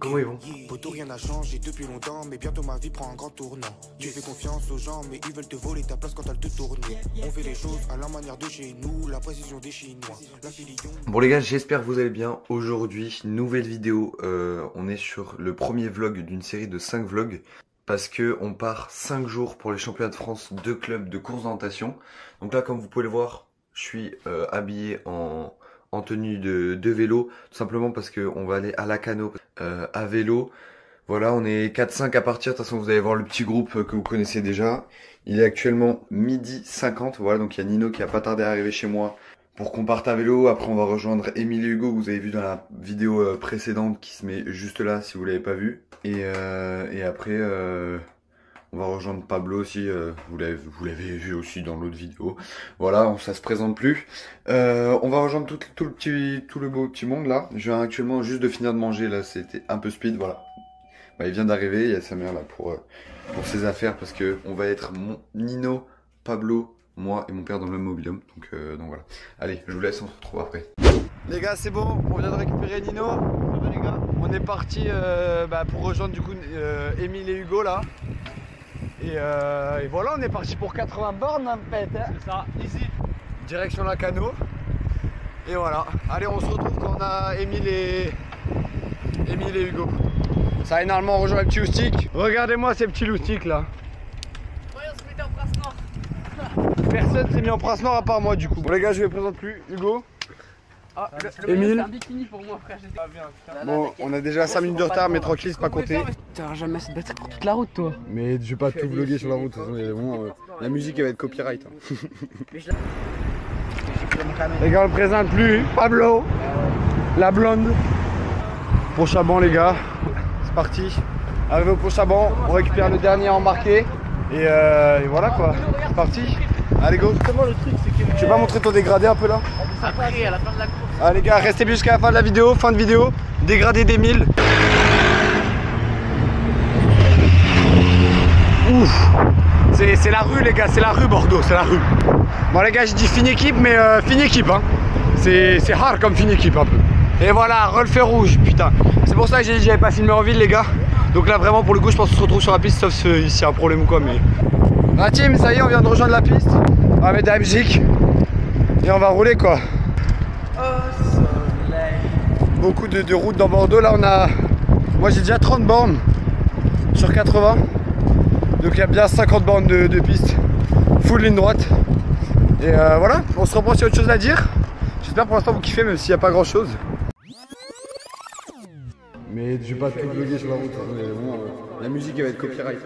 Comment ils vont? Poto, rien n'a changé depuis longtemps, mais bientôt ma vie prend un grand tournant. Tu fais confiance aux gens, mais ils veulent te voler ta place quand elle te tourne. On fait les choses à la manière de chez nous, la précision des Chinois. Bon les gars, j'espère que vous allez bien. Aujourd'hui, nouvelle vidéo. On est sur le premier vlog d'une série de 5 vlogs. Parce que on part 5 jours pour les championnats de France de clubs de course d'orientation. Donc là, comme vous pouvez le voir, je suis habillé en tenue de vélo, tout simplement parce qu'on va aller à Lacanau à vélo. Voilà, on est 4-5 à partir, de toute façon vous allez voir le petit groupe que vous connaissez déjà. Il est actuellement 12h50, voilà, donc il y a Nino qui a pas tardé à arriver chez moi pour qu'on parte à vélo. Après on va rejoindre Émile et Hugo, que vous avez vu dans la vidéo précédente qui se met juste là si vous l'avez pas vu. Et après on va rejoindre Pablo aussi, vous l'avez vu aussi dans l'autre vidéo. Voilà, ça se présente plus. On va rejoindre tout le beau petit monde là. Je viens actuellement juste de finir de manger là, c'était un peu speed, voilà. Bah, il vient d'arriver, il y a sa mère là pour ses affaires parce que on va être Nino, Pablo, moi et mon père dans le même mobil-home. Donc voilà. Allez, je vous laisse, on se retrouve après. Les gars, c'est bon, on vient de récupérer Nino. Ça va les gars? On est parti pour rejoindre du coup Émile et Hugo là. Et voilà, on est parti pour 80 bornes en fait. Hein. C'est ça, easy. Direction Lacanau. Et voilà. Allez, on se retrouve quand on a Émile et Hugo. Ça va énormément rejoindre les petits loustiques. Regardez-moi ces petits loustiques là. Ouais, on se mettait en prince noir. Personne s'est mis en prince noir à part moi du coup. Bon les gars, je ne les présente plus. Hugo. Ah, Émile. c'est un bikini pour moi frère. Bon, on a déjà 5 minutes de retard, mais tranquille, c'est pas compté. T'auras jamais cette batterie pour toute la route toi. Mais je vais pas tout vlogger sur la route, de toute façon, il y a vraiment, la musique elle va être copyright. Hein. Les gars, on ne présente plus Pablo, la blonde. Pont Chaban les gars, c'est parti. Arrivé au Pont Chaban, on récupère le dernier embarqué. Et voilà quoi, c'est parti. Allez go. Comment le truc c'est que... Tu vas pas montrer ton dégradé un peu là? Après, à la fin de la course. Ah les gars, restez bien jusqu'à la fin de la vidéo, dégradé d'Émile. Ouf. C'est la rue les gars, c'est la rue Bordeaux, c'est la rue. Bon les gars, je dis fine équipe, mais fine équipe hein. C'est hard comme fine équipe un peu. Et voilà, reflet rouge, putain. C'est pour ça que j'ai dit que j'avais pas filmé en ville les gars. Donc là vraiment pour le coup je pense qu'on se retrouve sur la piste, sauf s'il y a un problème ou quoi mais... La team, ça y est, on vient de rejoindre la piste. On va mettre de la musique. Et on va rouler quoi. Beaucoup de routes dans Bordeaux, là on a... Moi j'ai déjà 30 bornes sur 80. Donc il y a bien 50 bornes de piste. Full ligne droite. Et voilà, on se reprend s'il y a autre chose à dire. J'espère pour l'instant vous kiffez même s'il n'y a pas grand chose. Mais je vais pas tout vlogger sur la route, la musique elle va être copyright.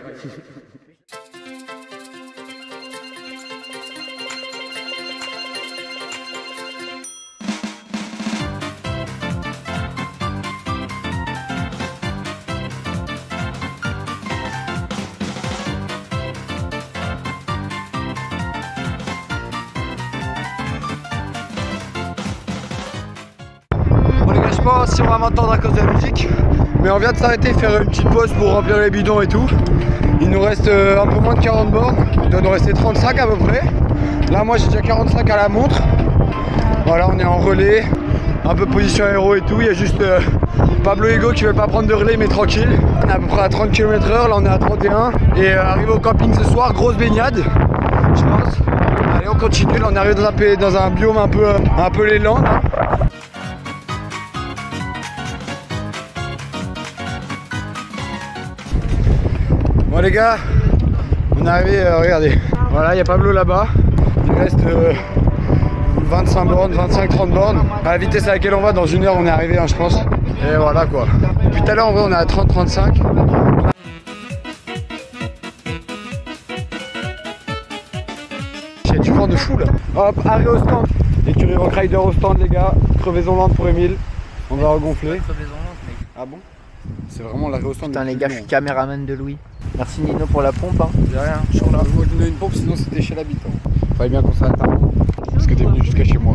Je sais pas si on va m'entendre à cause de la musique, mais on vient de s'arrêter faire une petite pause pour remplir les bidons et tout. Il nous reste un peu moins de 40 bornes, il doit nous rester 35 à peu près. Là moi j'ai déjà 45 à la montre. Voilà, on est en relais, un peu position aéro et tout. Il y a juste Pablo et Hugo qui veulent pas prendre de relais mais tranquille. On est à peu près à 30 km/h, là on est à 31. Et arrivé au camping ce soir, grosse baignade, je pense. Allez on continue, là on arrive dans un biome un peu les Landes. Bon les gars, on est arrivé, regardez, voilà il y a Pablo là-bas, il reste 25 bornes, 25-30 bornes, à la vitesse à laquelle on va, dans 1 heure on est arrivé hein, je pense, et voilà quoi. Depuis tout à l'heure en vrai on est à 30-35. J'ai du vent de fou là. Hop, arrêt au stand, écurie Rock Rider au stand les gars, crevaison lente pour Émile, on va regonfler. Ah bon? C'est vraiment l'arrêt au stand. Putain les gars, je suis caméraman de Louis. Merci Nino pour la pompe hein. De rien, je suis là. Moi je donnais une pompe sinon c'était chez l'habitant. Fallait bien qu'on s'arrête un moment. Parce que t'es venu jusqu'à chez moi.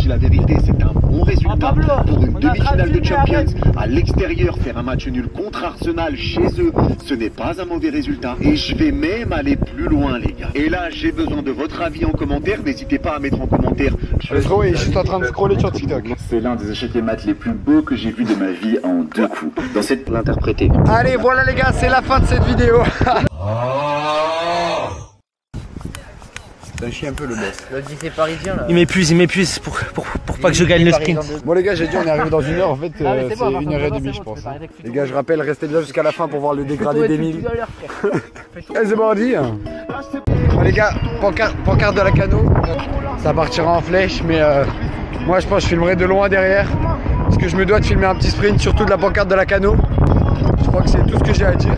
dis la vérité, c'est un bon résultat pour une demi-finale de Champions. À l'extérieur, faire un match nul contre Arsenal chez eux, ce n'est pas un mauvais résultat. Et je vais même aller plus loin, les gars. Et là, j'ai besoin de votre avis en commentaire. N'hésitez pas à mettre en commentaire. Le frérot, il est juste en train de scroller sur TikTok. C'est l'un des échecs et maths les plus beaux que j'ai vu de ma vie en 2 coups. Dans cette l'interpréter. Allez, voilà les gars, c'est la fin de cette vidéo. T'as chié un peu le boss. Le lycée parisien là. Il m'épuise pour pas que je gagne le sprint. Bon les gars, j'ai dit on est arrivé dans 1 heure, en fait Ah, mais c'est bon, 1h30 je pense. Les gars, je rappelle, restez bien jusqu'à la fin pour voir le dégradé d'Emile. Eh, c'est mardi. Bon les gars, pancarte de la Cano, ça partira en flèche, mais moi je pense que je filmerai de loin derrière. Parce que je me dois de filmer un petit sprint, surtout de la pancarte de la Cano. Je crois que c'est tout ce que j'ai à dire.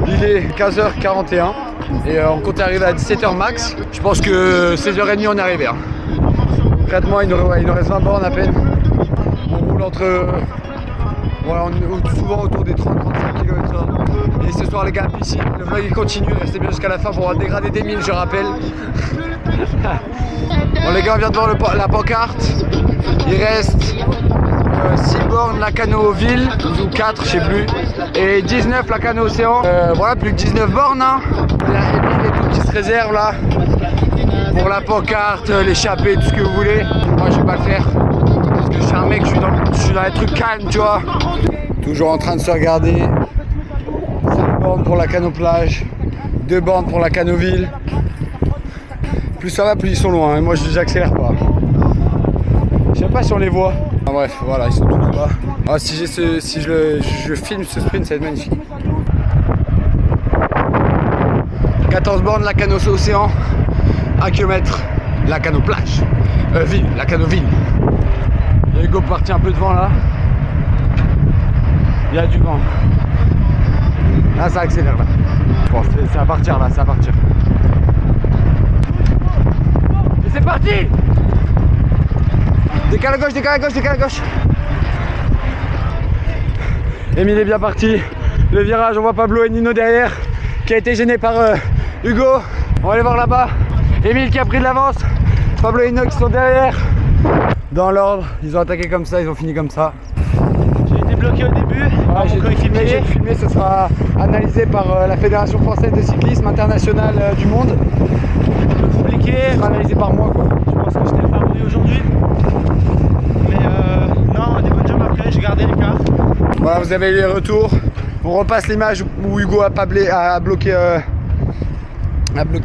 Il est 15h41 et on compte arriver à 17h max. Je pense que 16h30 on est arrivé. Hein. Concrètement, il nous reste 20 bornes à peine. On roule entre... Voilà, on est souvent autour des 30-35 km/h. Et ce soir les gars, piscine, le vlog il continue, restez bien jusqu'à la fin pour voir le dégradé d'Emile, je rappelle. Bon les gars, on vient de voir la pancarte. Il reste 6 bornes la Cano Ville, ou 4 je sais plus, et 19 la Cano Océan. Voilà, plus que 19 bornes hein. Il y a Emile et tout qui se réserve là pour la pancarte, l'échappée, tout ce que vous voulez. Moi je vais pas le faire parce que je suis un mec, je suis dans les trucs calmes, tu vois. Toujours en train de se regarder. 5 bornes pour la Cano Plage, 2 bornes pour la Cano Ville. Plus ça va, plus ils sont loin, et moi j'accélère pas. Je sais pas si on les voit. Ah, bref, voilà, ils sont tous là-bas. Ah, si je filme ce sprint, ça va être magnifique. 14 bornes, la Cano Océan. 1 km, la Cano Plage. Ville, la Cano Ville. Il y a Hugo parti un peu devant là. Il y a du vent. Là, ça accélère là. Bon, ça va partir là, ça va partir. Et c'est parti! Décale à gauche, décale à gauche, décale à gauche. Emile est bien parti. Le virage, on voit Pablo et Nino derrière, qui a été gêné par Hugo. On va aller voir là-bas. Emile qui a pris de l'avance. Pablo et Nino qui sont derrière. Dans l'ordre, ils ont attaqué comme ça, ils ont fini comme ça. J'ai été bloqué au début. J'ai filmé, ce sera analysé par la Fédération Française de Cyclisme International du Monde. Compliqué. Ce sera analysé par moi quoi. Je pense que j'étais le favori aujourd'hui. Mais non, des bonnes jambes après, j'ai gardé l'écart. Voilà, vous avez eu les retours. On repasse l'image où Hugo a bloqué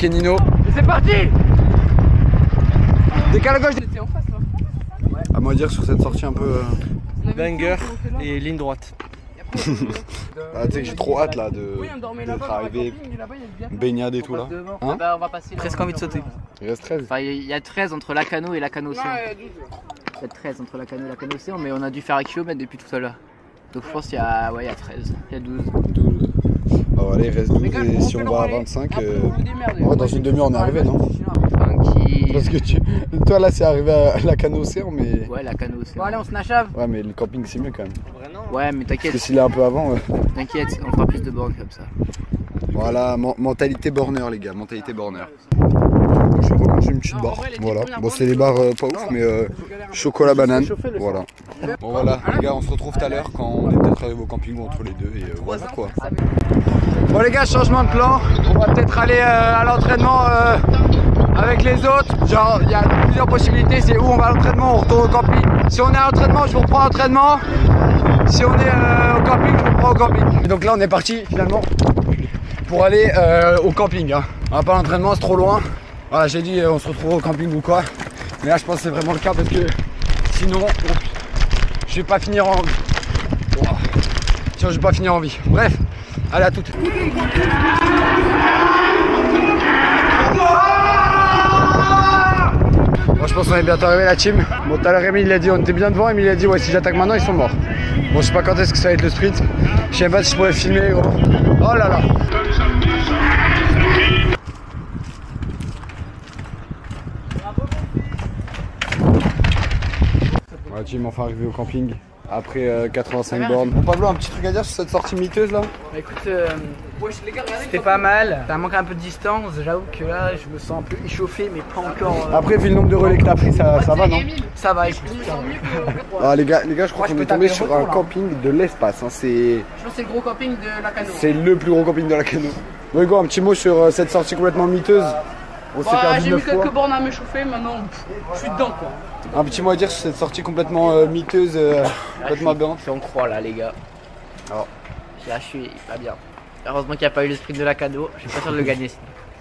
Nino. Et c'est parti! Décale à gauche. C'était en face là. À moi dire sur cette sortie un peu. Banger et ligne droite. Ah, tu sais que j'ai trop hâte là d'être arrivé, baignade et tout là. Hein? Bah, on va passer. Presque envie de sauter. Il reste 13. Enfin, il y a 13 entre la Cano et la Cano Océan. Il y a 13 entre la Cano et la Cano Océan, mais on a dû faire un kilomètre depuis tout à l'heure. Donc je pense qu'il y a, ouais, il y a 13, il y a 12. 12. Ah voilà, il reste 12 et si on va à 25, ouais, dans une demi-heure on est arrivé, non? Parce que toi là c'est arrivé à la Cano Océan, mais... Ouais, la Cano Océan. Bon, allez, on se nachave. Ouais, mais le camping c'est mieux quand même. Ouais, mais Parce que t'inquiète, s'il est un peu avant... t'inquiète, on fera plus de bornes comme ça. Voilà, mentalité borner les gars, mentalité borner. Je vais manger une petite barre, voilà. Bon c'est des barres pas ouf, mais chocolat banane, voilà. Bon voilà les gars, on se retrouve tout à l'heure quand on est peut-être arrivé au camping ou entre les deux et voilà quoi. Bon les gars, changement de plan, on va peut-être aller à l'entraînement avec les autres. Genre il y a plusieurs possibilités, c'est où on va à l'entraînement, on retourne au camping. Si on est à l'entraînement, je vous reprends à l'entraînement. Si on est au camping, je vous reprends au camping. Et donc là on est parti finalement pour aller au camping. Hein. On va pas à l'entraînement, c'est trop loin. Voilà, j'ai dit on se retrouve au camping ou quoi. Mais là je pense que c'est vraiment le cas parce que sinon je vais pas finir en... Sinon je vais pas finir en vie. Bref, allez à toutes. Moi je pense qu'on est bientôt arrivé la team. Bon tout à l'heure Emile il a dit on était bien devant, Emile il a dit ouais si j'attaque maintenant ils sont morts. Bon je sais pas quand est-ce que ça va être le sprint. Je sais pas si je pourrais filmer gros. Oh là là. La team enfin arrivé au camping après 85 bornes. Bon Pablo, un petit truc à dire sur cette sortie miteuse là? Bah écoute, c'était pas mal. Ça manque un peu de distance. J'avoue que là, je me sens un peu échauffé, mais pas encore. Après, vu le nombre de relais que t'as pris, ça va non? Ça va, écoute. Ah les gars, je crois qu'on est tombé sur un camping de l'espace. Hein. Je pense que c'est le gros camping de la Cano. C'est le plus gros camping de la Cano. Bon Hugo, un petit mot sur cette sortie complètement miteuse. On s'est perdu 9 fois. J'ai mis quelques bornes à m'échauffer, maintenant je suis dedans quoi. Un petit mot à dire sur cette sortie complètement miteuse, complètement aberrante. On croit là les gars. Alors. Là je suis pas bien. Heureusement qu'il n'y a pas eu le sprint de la Cano, je suis pas sûr de le gagner.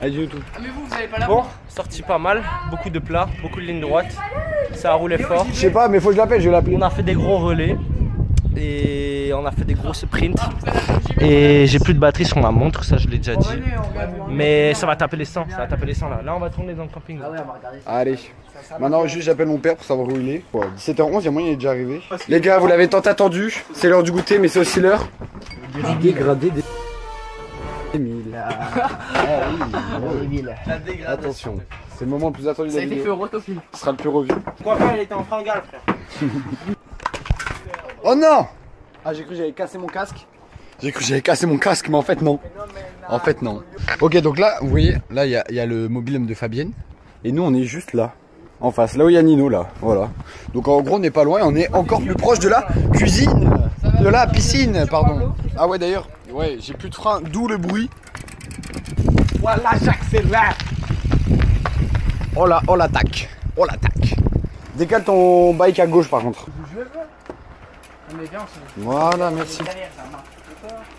Adieu tout. Ah mais vous avez pas la Bon, sorti pas mal, beaucoup de plats, beaucoup de lignes droites. Ça a roulé fort. Je sais pas, mais faut que je l'appelle, je vais l'appeler. On a fait des gros relais et on a fait des gros sprints. Et j'ai plus de batterie sur ma montre, ça je l'ai déjà dit. Mais ça va taper les 100, ça va taper les 100 là. Là on va tourner dans le camping. Ah ouais, on va regarder. Allez. Maintenant juste j'appelle mon père pour savoir où il est. Ouais, 17h11, il y a moyen il est déjà arrivé. Les gars, vous l'avez tant attendu. C'est l'heure du goûter, mais c'est aussi l'heure du dégradé des Emile. Attention, c'est le moment le plus attendu de Ça la a été fait vidéo. au rotofil. Ce sera le plus revu. Quoi faire, il était en fringale frère. Oh non! Ah, j'ai cru que j'avais cassé mon casque. J'ai cru que j'avais cassé mon casque, mais en fait non. En fait non. Ok, donc là, vous voyez, là il y a le mobil-home de Fabienne. Et nous on est juste là, en face, là où il y a Nino là, voilà. Donc en gros on n'est pas loin et on est encore plus proche de la cuisine. De la piscine, pardon. Ah ouais d'ailleurs, ouais, j'ai plus de frein, d'où le bruit. Voilà, j'accélère. Oh là, oh l'attaque. Oh l'attaque. Décale ton bike à gauche par contre. Voilà, merci.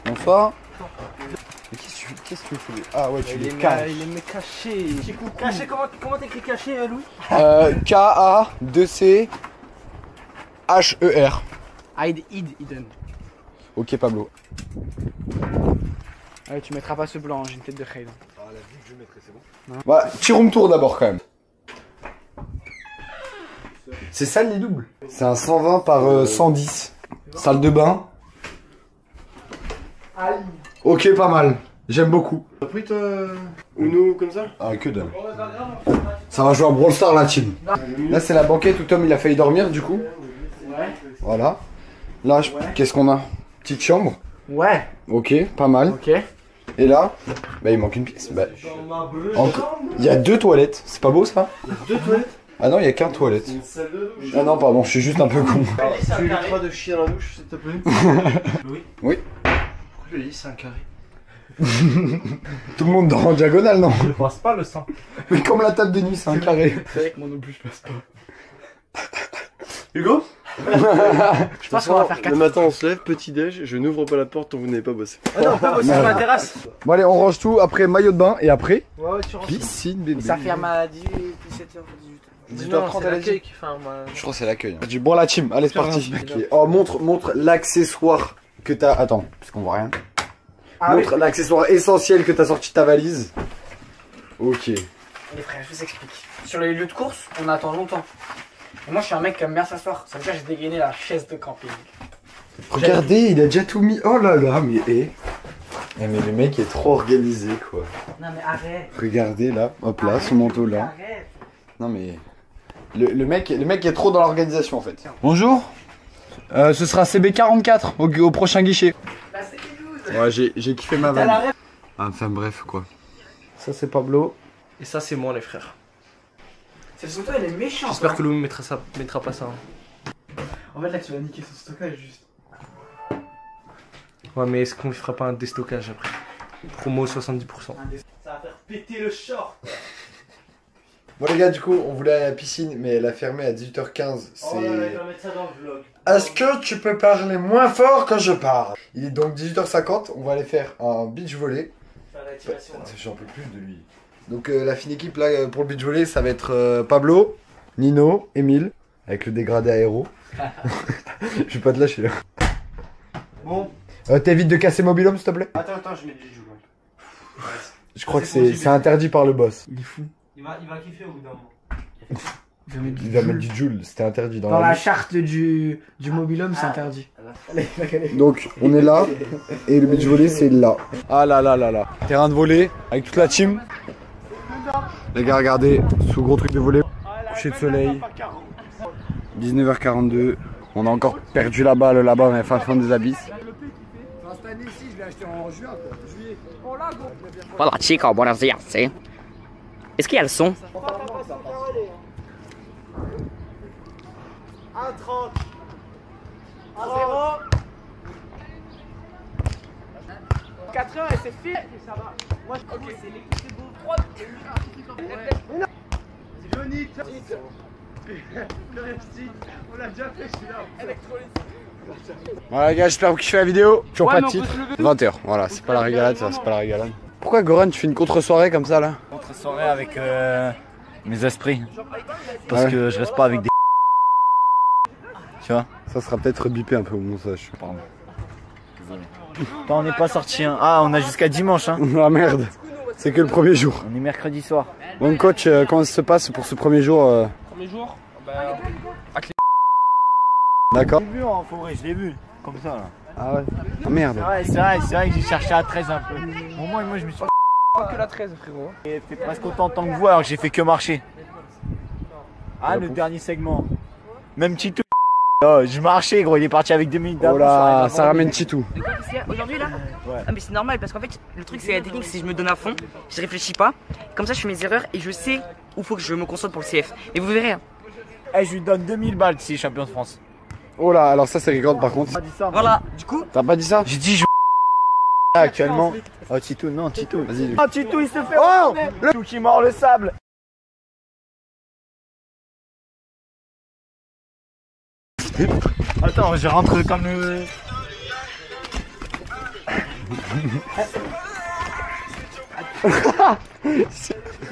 Bonsoir. Qu'est-ce que tu fais? Ah ouais, tu les caches. Il est caché. Caché, comment t'écris caché, Louis? K-A-2-C-H-E-R. Hidden. Ok, Pablo. Ouais, tu mettras pas ce blanc, j'ai une tête de Khaïd. Ah, la vie que je mettrai, c'est bon. Bah, tire room tour d'abord quand même. C'est ça le lit double. C'est un 120 par 110. Salle de bain. Ok, pas mal. J'aime beaucoup. T'as pris toi Uno comme ça? Ah, que dalle. Ça va jouer à Brawl Stars la team. Là, c'est la banquette où Tom il a failli dormir du coup. Ouais. Voilà. Là, qu'est-ce qu'on a? Petite chambre. Ouais. Ok, pas mal. Ok. Et là, bah il manque une pièce. Bah, il y a 2 toilettes. C'est pas beau ça? Il y a 2 toilettes? Ah non, il y a qu'un toilette. Une salle de douche. Ah non, pardon, je suis juste un peu con. Tu lui crois de chier dans la douche, s'il te plaît? Louis? Oui. Pourquoi je lui ai dit c'est un carré? Tout le monde dort en diagonale, non? Je passe pas le sang. Mais comme la table de nuit, c'est un carré. C'est vrai que moi non plus je passe pas. Hugo? Je pense qu'on va faire 4. Le matin on se lève, petit déj, je n'ouvre pas la porte tant que vous n'avez pas bossé. Ah non, on peut bosser sur la terrasse. Bon allez, on range tout, après maillot de bain et après Ouais, tu rentres. piscine bébé. Ça ferme à 18h, 18h. 18h30 elle a dit. qui fait un. Je crois que c'est l'accueil. Bon la team, allez c'est parti. Ok. Oh montre l'accessoire que t'as. Attends, parce qu'on voit rien. Montre l'accessoire essentiel que t'as sorti de ta valise. Ok. Les frères, je vous explique. Sur les lieux de course, on attend longtemps. Et moi je suis un mec qui aime bien s'asseoir. Ça veut dire que j'ai dégainé la chaise de camping. Regardez, il a déjà tout mis. Oh là là, mais mais le mec est trop organisé quoi. Non mais arrête. Regardez là, hop là, son manteau là. Arrête. Non mais le mec est trop dans l'organisation en fait. Bonjour. Ce sera CB44 au prochain guichet. Bah c'est les 12. Ouais, j'ai kiffé ma vanne. Enfin bref quoi. Ça c'est Pablo. Et ça, c'est moi, les frères. Cette photo elle est méchante. J'espère que Louis mettra pas ça. En fait là tu vas niquer son stockage juste. Ouais, mais est-ce qu'on lui fera pas un déstockage après? Promo 70%. Ça va faire péter le short. Bon les gars, du coup on voulait aller à la piscine mais elle a fermé à 18h15. C'est... Oh là là, il va mettre ça dans le vlog. Est-ce que tu peux parler moins fort quand je parle? Il est donc 18h50, on va aller faire un beach volley. J'en peux plus de lui. Donc la fine équipe là pour le beach volley ça va être Pablo, Nino, Emile, avec le dégradé aéro. Je vais pas te lâcher là. Bon. T'évites de casser Mobilhome s'il te plaît? Attends, je mets du joule. Je crois que c'est interdit par le boss. Il est fou. Il va kiffer au bout d'un moment. Il va mettre du joule, c'était interdit dans Dans la vie. charte du mobilhome c'est interdit. Donc on est là et le beach volley c'est là. Ah là là là là. Terrain de volley avec toute la team. Les gars regardez, sous gros truc de volley. Coucher de soleil. 19h42. On a encore perdu la balle là-bas, mais fin des abysses. Cette année-ci, je l'ai acheté en juin, juillet. Voilà, chico, buenos días, ¿sí? Est-ce qu'il y a le son? 1,30. 1-0. 4 heures et c'est fini. Ça va. Moi, ok, c'est l'équipe, c'est beau. 3. Johnny, on l'a déjà fait celui-là. Voilà les gars, j'espère que vous kiffez la vidéo. Toujours pas de titre. 20h, voilà, c'est pas la régalade, ça, c'est pas la régalade. Pourquoi Goran, tu fais une contre-soirée comme ça là? Contre-soirée avec mes esprits. Parce que je reste pas avec des. Tu vois? Ça sera peut-être bipé un peu au montage. Pardon. Désolé. Attends, on n'est pas sorti. Hein. Ah, on a jusqu'à dimanche. Hein. Ah merde, c'est que le premier jour. On est mercredi soir. Bon coach, comment ça se passe pour ce premier jour? Premier jour, D'accord. Je l'ai vu en forêt, je l'ai vu. Comme ça là. Ah ouais. Ah merde. C'est vrai que j'ai cherché à 13 un peu. Au moins, moi je me suis. pas que la 13 frérot. J'ai fait presque autant de temps que vous alors que j'ai fait que marcher. Ah, le dernier segment. Même Titou. Oh, je marchais gros, il est parti avec 2 minutes d'avance. Oh là, ça ramène Titou. Aujourd'hui là? Ouais. Ah mais c'est normal parce qu'en fait le truc c'est la technique, c'est que je me donne à fond, je réfléchis pas, comme ça je fais mes erreurs et je sais où faut que je me concentre pour le CF. Et vous verrez. Hein. Eh, je lui donne 2000 balles si champion de France. Oh là, alors ça c'est rigolo par contre. Voilà, du coup. T'as pas dit ça? J'ai dit je actuellement. Oh Titou, non Titou. Vas-y. Oh Titou, il se fait. Oh le Titou qui mord le sable. Attends, je rentre comme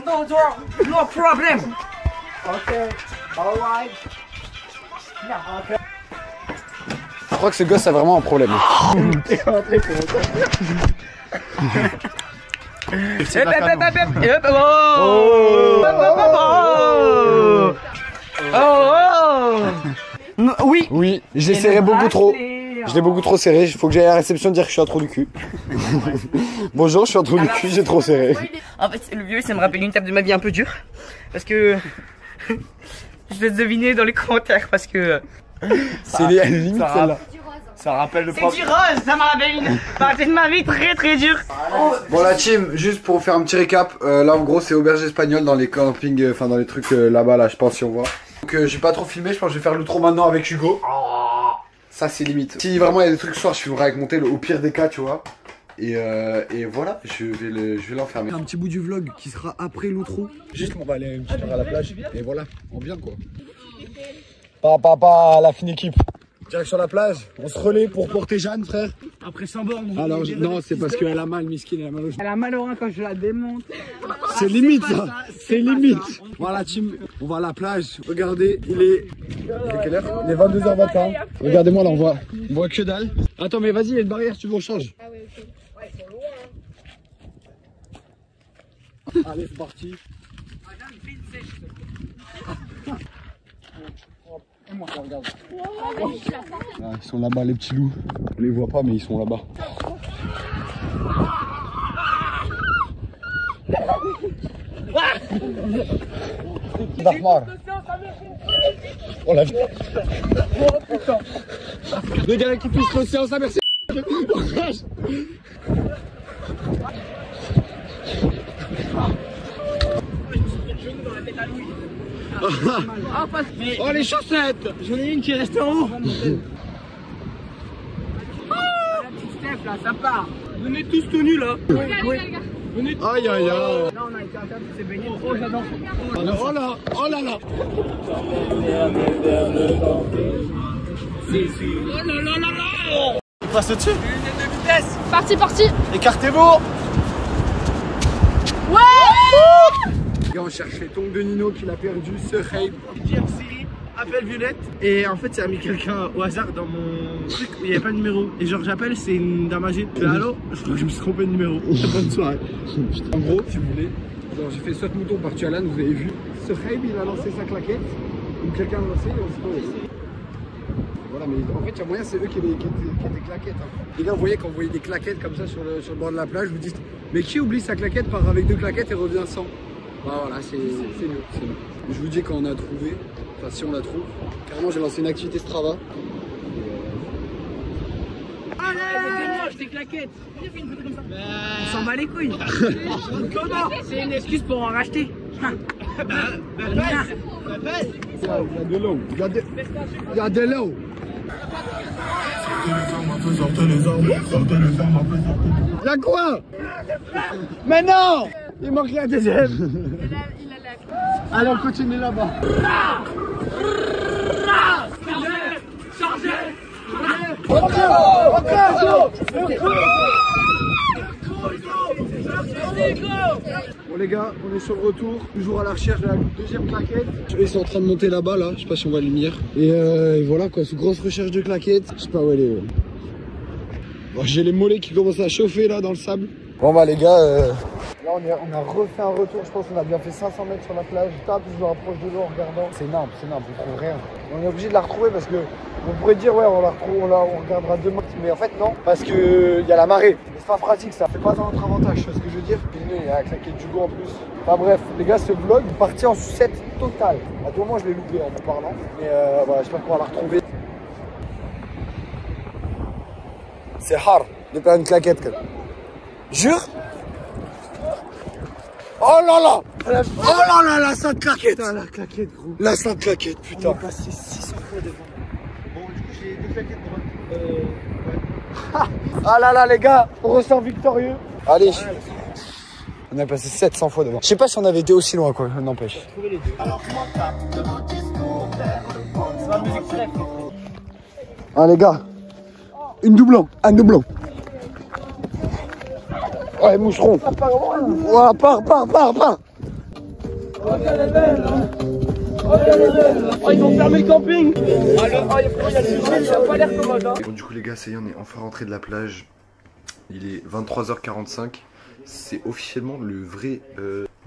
No problem. Ok, alright. Je crois que ce gosse a vraiment un problème. Oui. Oui, j'ai serré beaucoup trop. Je l'ai beaucoup trop serré. Il faut que j'aille à la réception dire que je suis un trou du cul. Bonjour, je suis un trou du cul, j'ai trop serré. En fait, le vieux, ça me rappelle une étape de ma vie un peu dure. Parce que. Je vais deviner dans les commentaires parce que. C'est les limite celle-là. Ça rappelle le C'est du rose, ça me rappelle une partie de ma vie très très dure. Bon la team, juste pour faire un petit récap, là en gros c'est auberge espagnole dans les campings, enfin dans les trucs là-bas là je pense si on voit. Donc j'ai pas trop filmé, je pense que je vais faire l'outro maintenant avec Hugo. Ça c'est limite. Si vraiment il y a des trucs ce soir je filmerai avec mon tel au pire des cas tu vois. Et voilà, je vais l'enfermer. Un petit bout du vlog qui sera après l'outro. Juste on va aller une petite heure à la plage et voilà, on vient quoi. Pas la fine équipe. Direction la plage, on se relaie pour porter Jeanne, frère. Après 100 bornes. Alors, non, c'est parce qu'elle a mal, Miskine, elle a mal au genou. Elle a mal au rein quand je la démonte. C'est limite, ça. C'est limite. Voilà, team, on va à la plage. Regardez, il est quelle heure? Il est 22h21. Regardez-moi, là, on voit que dalle. Attends, mais vas-y, il y a une barrière, tu veux, on change. Ah ouais, ok. Ouais, ils sont loin, hein. Allez, c'est parti. Et moi, ça regarde. Ah, ils sont là-bas, les petits loups. On les voit pas, mais ils sont là-bas. Dahmar. Oh la vie. Le gars qui pousse l'océan, ça merci. Oh les chaussettes. J'en ai une qui reste en haut. La petite Steph là, ça part. Venez tous tenus là. Oui. Venez. Aïe aïe aïe. Là on a été interdit de se baigner. Oh j'adore. Oh là, oh là là. Oh là là là là. Il passe au-dessus. Une de vitesse. Parti. Écartez-vous. Les gars, on cherche les tongs de Nino qu'il a perdu, ce Raib. Dire Siri, appelle Violette. Et en fait, ça a mis quelqu'un au hasard dans mon truc où il n'y avait pas de numéro. Et genre, j'appelle, c'est une dame âgée. Je fais allô? Je crois que je me suis trompé de numéro. Bonne soirée. En gros, si vous voulez, j'ai fait saute mouton par Tualan, vous avez vu. Ce Raib, il a lancé sa claquette. Donc quelqu'un l'a lancé et on sait pas où c'est. Voilà, mais en fait, il y a moyen, c'est eux qui étaient claquettes. Hein. Les gars, vous voyez, quand vous voyez des claquettes comme ça sur le bord de la plage, vous dites, mais qui oublie sa claquette, part avec 2 claquettes et revient sans? Bah voilà, c'est nous. Je vous dis quand on a trouvé, enfin si on la trouve. Carrément j'ai lancé une activité Strava. Ah là, je t'ai claquette. On s'en bat les couilles. C'est une excuse pour en racheter. Il y a de l'eau, il y a de l'eau. Y'a quoi? Mais non! Il manque la deuxième. Allez, on continue là-bas. Bon les gars, on est sur le retour, toujours à la recherche de la deuxième claquette. Ils sont en train de monter là-bas, là, je sais pas si on voit la lumière. Et voilà quoi, c'est grosse recherche de claquettes. Je sais pas où elle est. Bon, j'ai les mollets qui commencent à chauffer là dans le sable. Bon bah les gars, là on a refait un retour, je pense qu'on a bien fait 500 mètres sur la plage. Tape, je me rapproche de l'eau en regardant. C'est énorme, on trouve rien. On est obligé de la retrouver parce que on pourrait dire ouais on la retrouve, on regardera demain. Mais en fait non, parce que y a la marée. Mais c'est pas pratique, ça fait pas dans notre avantage, tu vois ce que je veux dire. Il y a la claquette du go en plus. Enfin bref, les gars, ce vlog est parti en sucette totale. À tout moment je l'ai loupé en vous parlant. Mais voilà, j'espère qu'on va la retrouver. C'est hard de perdre une claquette quand même. Jure. Oh là là! Oh là là, la sainte claquette! Putain, la claquette, gros. La sainte claquette, putain. On est passé 600 fois devant. Bon, du coup, j'ai 2 claquettes droites. Ouais. Ah là là, les gars, on ressort victorieux. Allez. On est passé 700 fois devant. Je sais pas si on avait été aussi loin, quoi, n'empêche. Trouver les deux. Alors, c'est ma musique très. Ah, les gars. Une doublon, un doublon. Ouais, moucheron. Voilà, pars. Oh, elle est belle, hein. Oh, elle est belle. Oh, ils ont fermé le camping. Oh, il y a le sujet, il a pas l'air commode, hein. Bon, du coup, les gars, ça y est, on est enfin rentré de la plage. Il est 23h45. C'est officiellement le vrai,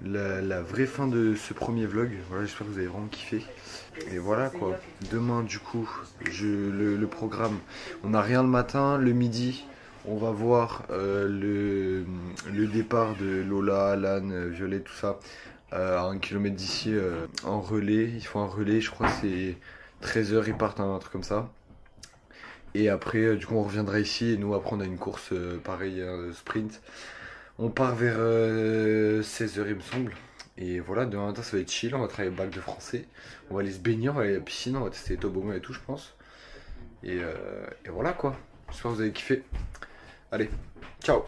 la vraie fin de ce premier vlog. Voilà, j'espère que vous avez vraiment kiffé. Et voilà quoi. Demain, du coup, le programme. On n'a rien le matin, le midi. On va voir le départ de Lola, Alan, Violet, tout ça à 1 km d'ici en relais. Ils font un relais, je crois que c'est 13 h, ils partent, un truc comme ça. Et après, du coup, on reviendra ici et nous, après, on a une course pareil, sprint. On part vers 16 h, il me semble. Et voilà, demain matin, ça va être chill. On va travailler le bac de français. On va aller se baigner, on va aller à la piscine, on va tester les toboggans et tout, je pense. Et voilà quoi. J'espère que vous avez kiffé. Allez, ciao!